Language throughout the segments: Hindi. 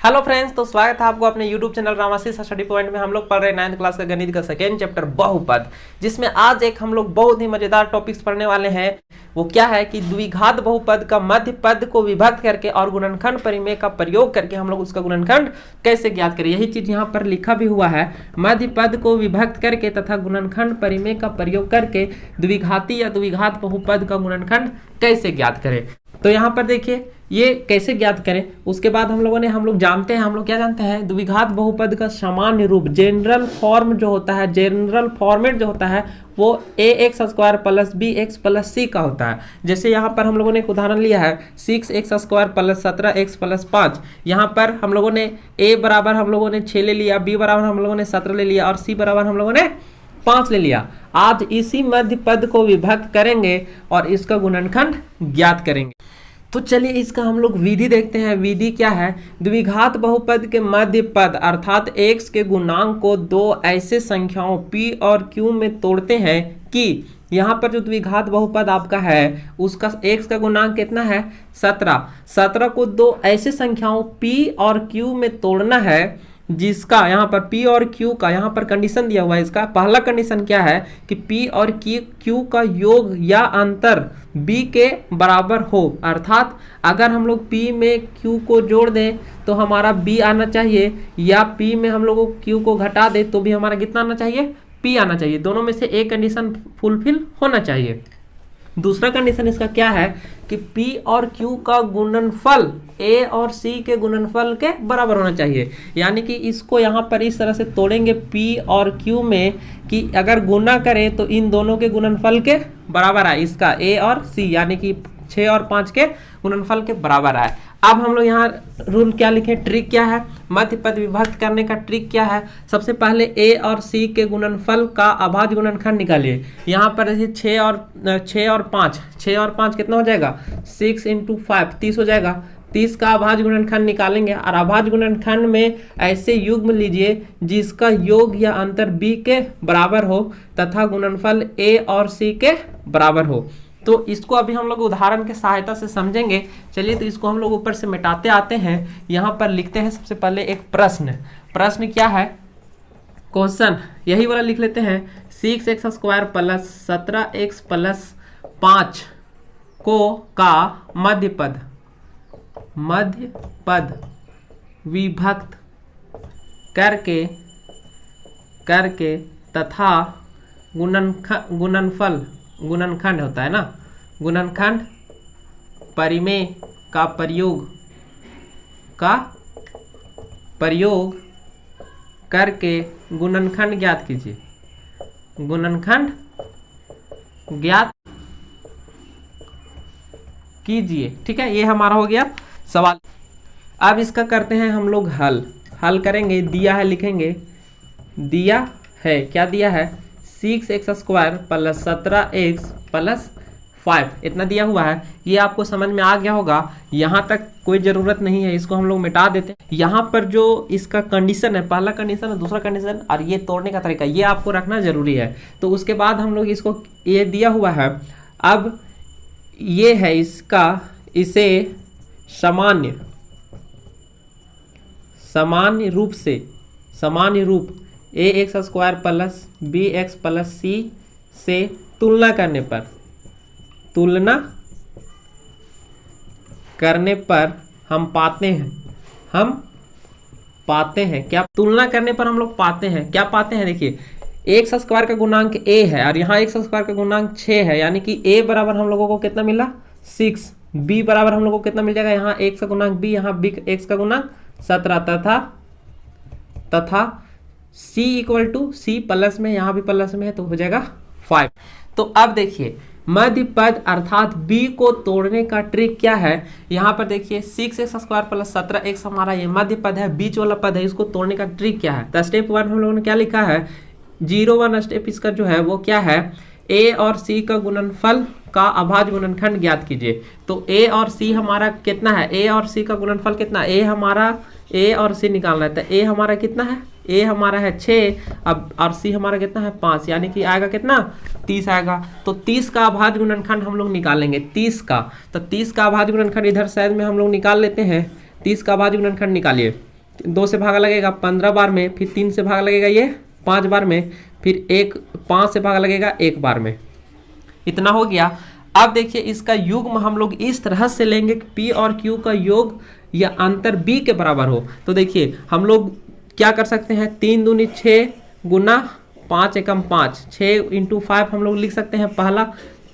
हेलो फ्रेंड्स, तो स्वागत है आपको अपने YouTube channel Ramashish study point में। हम लोग पढ़ रहे हैं 9th क्लास का गणित का सेकेंड चैप्टर बहुपद, जिसमें आज एक हम लोग बहुत ही मजेदार टॉपिक्स पढ़ने वाले हैं। वो क्या है कि द्विघात बहुपद का मध्य पद को विभक्त करके और गुणनखंड परिमेय का प्रयोग करके हम लोग उसका गुणनखंड कैसे ज्ञात करें। यही चीज यहाँ पर लिखा भी हुआ है, मध्य पद को विभक्त करके तथा गुणनखंड परिमेय का प्रयोग करके द्विघाती या द्विघात बहुपद का गुणनखंड कैसे ज्ञात करें। तो यहाँ पर देखिए ये कैसे ज्ञात करें। उसके बाद हम लोग जानते हैं, क्या जानते हैं, द्विघात बहुपद का सामान्य रूप जनरल फॉर्म जो होता है, जनरल फॉर्मेट जो होता है वो ax² plus bx plus c का होता है। जैसे यहाँ पर हम लोगों ने एक उदाहरण लिया है 6x² प्लस 17x प्लस 5। यहाँ पर हम लोगों ने a बराबर हम लोगों ने 6 ले लिया, b बराबर हम लोगों ने 17 ले लिया और c बराबर हम लोगों ने 5 ले लिया। आज इसी मध्य पद को विभक्त करेंगे और इसका गुणनखंड ज्ञात करेंगे। तो चलिए इसका हम लोग विधि देखते हैं। विधि क्या है, द्विघात बहुपद के मध्य पद अर्थात x के गुणांक को दो ऐसे संख्याओं p और q में तोड़ते हैं कि यहाँ पर जो द्विघात बहुपद आपका है उसका x का गुणांक कितना है 17 को दो ऐसे संख्याओं p और q में तोड़ना है, जिसका यहाँ पर p और q का यहाँ पर कंडीशन दिया हुआ है। इसका पहला कंडीशन क्या है कि p और q का योग या अंतर b के बराबर हो, अर्थात अगर हम लोग p में q को जोड़ दें तो हमारा b आना चाहिए, या p में हम लोग q को घटा दें तो भी हमारा कितना आना चाहिए, p आना चाहिए। दोनों में से एक कंडीशन फुलफिल होना चाहिए। दूसरा कंडीशन इसका क्या है कि p और q का गुणनफल a और c के गुणनफल के बराबर होना चाहिए। यानी कि इसको यहाँ पर इस तरह से तोड़ेंगे p और q में कि अगर गुना करें तो इन दोनों के गुणनफल के बराबर आए, इसका a और c यानी कि 6 और 5 के गुणनफल के बराबर आए। अब हम लोग यहाँ रूल क्या लिखें, ट्रिक क्या है, मध्य पद विभक्त करने का ट्रिक क्या है। सबसे पहले a और c के गुणनफल का अभाज्य गुणनखंड निकालिए। यहाँ पर देखिए 6 और 5 कितना हो जाएगा, 6 × 5 30 हो जाएगा। 30 का अभाज्य गुणनखंड निकालेंगे और अभाज्य गुणनखंड में ऐसे युग्म लीजिए जिसका योग या अंतर b के बराबर हो तथा गुणनफल a और c के बराबर हो। तो इसको अभी हम लोग उदाहरण के सहायता से समझेंगे। चलिए तो इसको हम लोग ऊपर से मिटाते आते हैं। यहाँ पर लिखते हैं सबसे पहले एक प्रश्न क्या है, क्वेश्चन यही वाला लिख लेते हैं। 6x² प्लस 17x प्लस 5 को का मध्य पद विभक्त करके तथा गुणनखंड होता है ना, गुणनखंड परिमेय का प्रयोग करके गुणनखंड ज्ञात कीजिए। गुणनखंड ज्ञात कीजिए, ठीक है, ये हमारा हो गया सवाल। अब इसका करते हैं हम लोग हल करेंगे। दिया है, लिखेंगे दिया है, क्या दिया है, 6x² प्लस 17x प्लस 5 इतना दिया हुआ है। ये आपको समझ में आ गया होगा, यहाँ तक कोई ज़रूरत नहीं है, इसको हम लोग मिटा देते हैं। यहाँ पर जो इसका कंडीशन है, पहला कंडीशन है, दूसरा कंडीशन और ये तोड़ने का तरीका, ये आपको रखना जरूरी है। तो उसके बाद हम लोग इसको, ये दिया हुआ है, अब ये है इसका, इसे सामान्य रूप ax² plus bx plus c से तुलना करने पर हम पाते हैं क्या, तुलना करने पर हम लोग पाते हैं क्या, पाते हैं देखिए x² का गुणांक a है और यहाँ x² का गुणांक 6 है, यानी कि a बराबर हम लोगों को कितना मिला 6, b बराबर हम लोगों को कितना मिल जाएगा, यहाँ x का गुणांक b, यहाँ x का गुणांक 17 तथा c = c प्लस में, यहाँ भी प्लस में है तो हो जाएगा 5। तो अब देखिए मध्य पद अर्थात b को तोड़ने का ट्रिक क्या है। यहाँ पर देखिए 6x² प्लस 17x हमारा ये मध्य पद है, बीच वाला पद है, इसको तोड़ने का ट्रिक क्या है। तो स्टेप 1 हम लोगों ने क्या लिखा है, 01 स्टेप इसका जो है वो क्या है, a और c का गुणनफल का अभाज्य गुणनखंड ज्ञात कीजिए। तो a और c हमारा कितना है, a और c का गुणनफल कितना, a और c निकालना है। तो a हमारा कितना है, a हमारा है 6, अब और c हमारा कितना है 5, यानी कि आएगा कितना 30 आएगा। तो 30 का अभाज्य गुणनखंड हम लोग निकालेंगे, 30 का। तो 30 का अभाज्य गुणनखंड इधर साइड में हम लोग निकाल लेते हैं। 30 का अभाज्य गुणनखंड निकालिए। 2 से भागा लगेगा 15 बार में, फिर 3 से भागा लगेगा ये 5 बार में, फिर 5 से भागा लगेगा 1 बार में। इतना हो गया। अब देखिए इसका युग्म हम लोग इस तरह से लेंगे कि P और Q का योग या अंतर B के बराबर हो। तो देखिए हम लोग क्या कर सकते हैं, 3 दूनी 6 गुना 5 एकम 5, 6 × 5 हम लोग लिख सकते हैं पहला,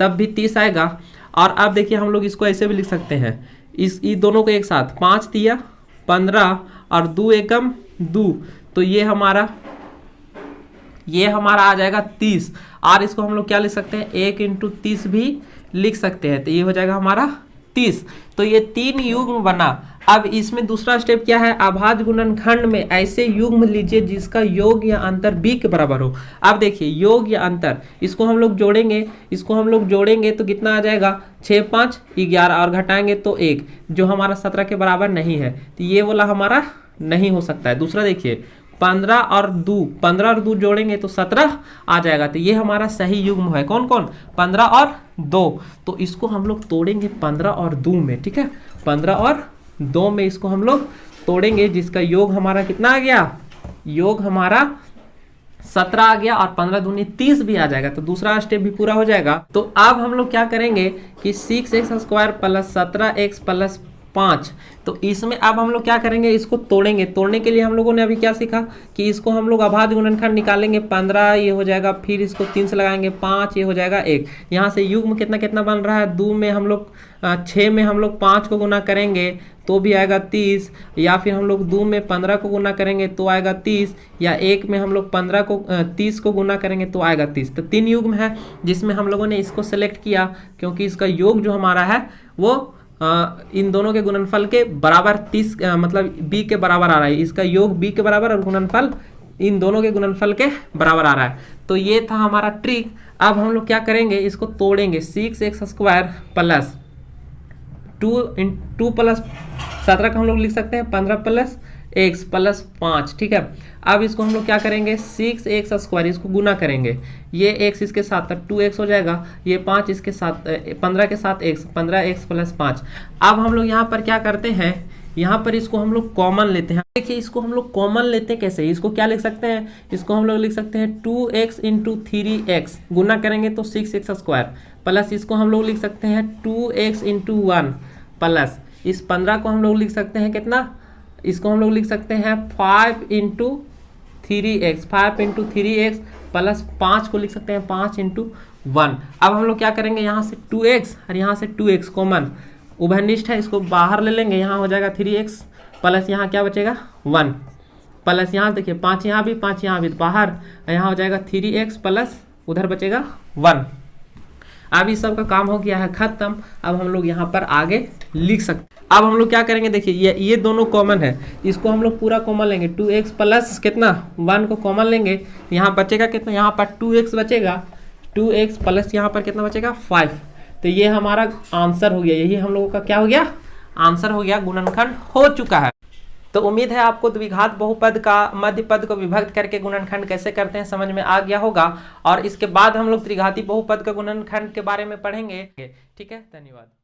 तब भी 30 आएगा। और अब देखिए हम लोग इसको ऐसे भी लिख सकते हैं, इस दोनों को एक साथ, 5 तिया 15 और 2 एकम 2, तो ये हमारा आ जाएगा 30। और इसको हम लोग क्या लिख सकते हैं, 1 × 30 भी लिख सकते हैं, तो ये हो जाएगा हमारा 30। तो ये 3 युग्म बना। अब इसमें दूसरा स्टेप क्या है, अभाज्य गुणनखंड में ऐसे युग्म लीजिए जिसका योग या अंतर b के बराबर हो। अब देखिए योग या अंतर, इसको हम लोग जोड़ेंगे तो कितना आ जाएगा, 6 5 11 और घटाएंगे तो 1, जो हमारा 17 के बराबर नहीं है, तो ये वाला हमारा नहीं हो सकता है। दूसरा देखिए 15 और 2 जोड़ेंगे तो 17 आ जाएगा, तो ये हमारा सही युग्म है। कौन कौन, 15 और 2। तो इसको हम लोग तोड़ेंगे 15 और 2 में, ठीक है, 15 और 2 में इसको हम लोग तोड़ेंगे, जिसका योग हमारा कितना आ गया, योग हमारा 17 आ गया, और 15 दूनी 30 भी आ जाएगा, तो दूसरा स्टेप भी पूरा हो जाएगा। तो अब हम लोग क्या करेंगे कि 6x² + 17x + 5, तो इसमें अब हम लोग क्या करेंगे, इसको तोड़ेंगे। तोड़ने के लिए हम लोगों ने अभी क्या सीखा कि इसको हम लोग अभाज्य गुणनखंड निकालेंगे, 15 ये हो जाएगा, फिर इसको 3 से लगाएंगे 5, ये हो जाएगा 1। यहाँ से युग्म कितना कितना बन रहा है, 2 में हम लोग 6 में हम लोग 5 को गुना करेंगे तो भी आएगा 30, या फिर हम लोग 2 में 15 को गुना करेंगे तो आएगा 30, या 1 में हम लोग 30 को गुना करेंगे तो आएगा 30। तो 3 युग्म है जिसमें हम लोगों ने इसको सेलेक्ट किया, क्योंकि इसका योग जो हमारा है वो इन दोनों के गुणनफल के बराबर 30 मतलब b के बराबर आ रहा है। इसका योग b के बराबर और गुणनफल इन दोनों के गुणनफल के बराबर आ रहा है। तो ये था हमारा ट्रिक। अब हम लोग क्या करेंगे, इसको तोड़ेंगे, 6x² + 2 + 17 का हम लोग लिख सकते हैं 15 + x + 5, ठीक है। अब इसको हम लोग क्या करेंगे, 6x² इसको गुना करेंगे, ये x इसके साथ 2x हो जाएगा, ये 5 इसके साथ 15 के साथ x, 15x + 5। अब हम लोग यहाँ पर क्या करते हैं, यहाँ पर इसको हम लोग कॉमन लेते हैं। देखिए इसको हम लोग कॉमन लेते हैं कैसे, इसको क्या लिख सकते हैं, इसको हम लोग लिख सकते हैं 2x × 3x, गुना करेंगे तो 6x² प्लस इसको हम लोग लिख सकते हैं 2x × 1 प्लस इस 15 को हम लोग लिख सकते हैं कितना, इसको हम लोग लिख सकते हैं 5 × 3x प्लस 5 को लिख सकते हैं 5 × 1। अब हम लोग क्या करेंगे, यहाँ से 2x और यहाँ से 2x कॉमन उभयनिष्ठ है, इसको बाहर ले लेंगे, यहाँ हो जाएगा 3x प्लस यहाँ क्या बचेगा 1 प्लस यहाँ देखिए 5 यहाँ भी 5 यहाँ भी बाहर, यहाँ हो जाएगा 3x प्लस उधर बचेगा 1। अब इस सब का काम हो गया है खत्म। अब हम लोग यहाँ पर आगे लिख सकते। अब हम लोग क्या करेंगे, देखिए ये दोनों कॉमन है, इसको हम लोग पूरा कॉमन लेंगे, 2x प्लस कितना 1 को कॉमन लेंगे, यहाँ बचेगा कितना, यहाँ पर 2x बचेगा, 2x प्लस यहाँ पर कितना बचेगा 5। तो ये हमारा आंसर हो गया, यही हम लोगों का क्या हो गया, आंसर हो गया, गुणनखंड हो चुका है। तो उम्मीद है आपको द्विघात बहुपद का मध्य पद को विभक्त करके गुणनखंड कैसे करते हैं समझ में आ गया होगा, और इसके बाद हम लोग त्रिघाती बहुपद का गुणनखंड के बारे में पढ़ेंगे। ठीक है, धन्यवाद।